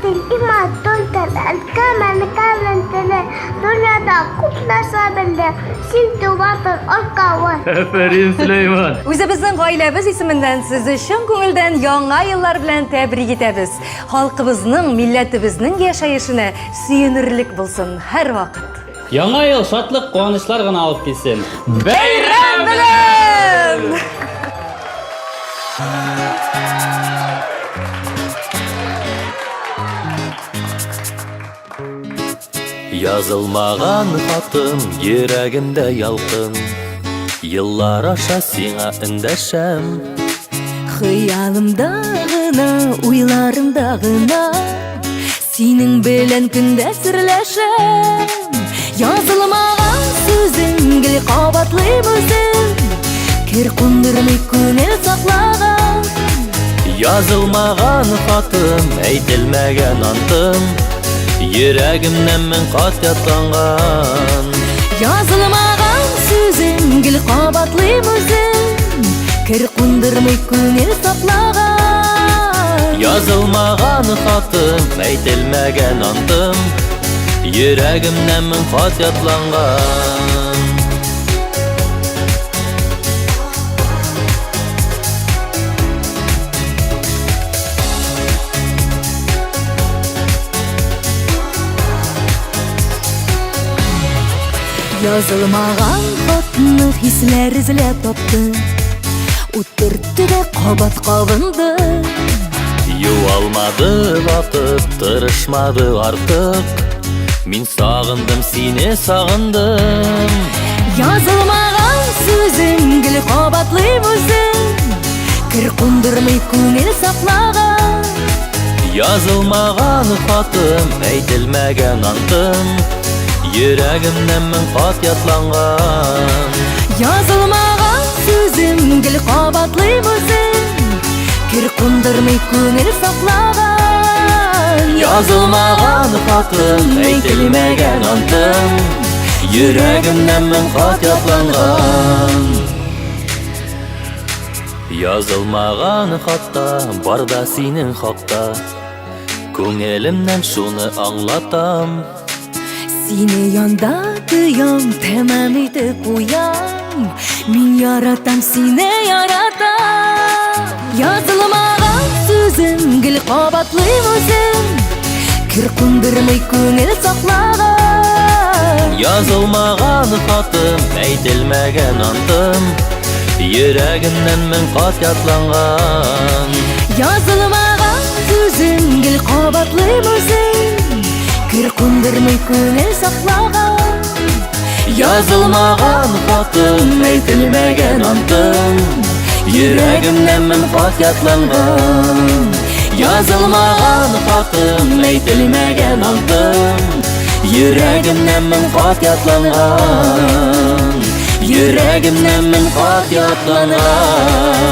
İma Tolteler, Kamen dünyada көп нәрсе білді. Сен туатын арқауы. Aferin Süleyman. Үзебезнең гаиләбез исеменнән сезне чын күңелдән яңа еллар белән тәбрик итәбез. Халкыбызның, милләтебезнең яшәешенә сөенерлек булсын һәр вакыт. Яңа ел шатлык, куанычлар гына алып килсен. Бәйрәм белән! Yazılmağan xatım yüreğimde yalqın Yıllar aşa sina indəşəm Хыялымда гына, уйларымда гына Синең белән көндә серләшәм. Язылмаган сүзең гел кабатлый үзем. Кер кундырмый күңел саклаган. Yazılmağan xatım әйтелмәгән антым Yüreğimdən min qat yatlanğan Язылмаган сүзең гел кабатлый үзем. Кер кундырмый күңел саклаган. Yazılmağan xatım әйтелмәгән антым Yüreğimdən min qat yatlanğan Язылмаган хатны хисләр эзләп тапты. Утыртты да кабат кабынды. Юалмады вакыт, тырышмады артык Мин сагындым, сине сагындым Язылмаган сүзең гел кабатлый үзем. Кер кундырмый күңел саклаган. Yazılmağan xatım әйтелмәгән антым Yüreğimdən min qat yatlanğan Язылмаган сүзең гел кабатлый үзем. Кер кундырмый күңел саклаган. Yazılmağan xatım әйтелмәгән антым Yüreğimdən min qat yatlanğan Yazılmağan xatта барда синең хакта Күңелемнән шуны аңлатам Сине янда тоям, тәмам итеп куям. Мин яратам, сине яратам. Язылмаган сүзең гел кабатлый үзем. Кер кундырмый күңел саклаган. Yazılmağan xatым әйтелмәгән антым Yüreğimdən min qat yatlanğan Язылмаган сүзең гел кабатлый үзем. Кер кундырмый күңел саклаган. Yazılmağan xatım әйтелмәгән антым Yüreğimdən min qat yatlanğan Yazılmağan xatım әйтелмәгән антым Yüreğimdən min qat yatlanğan Yüreğimdən min qat yatlanğan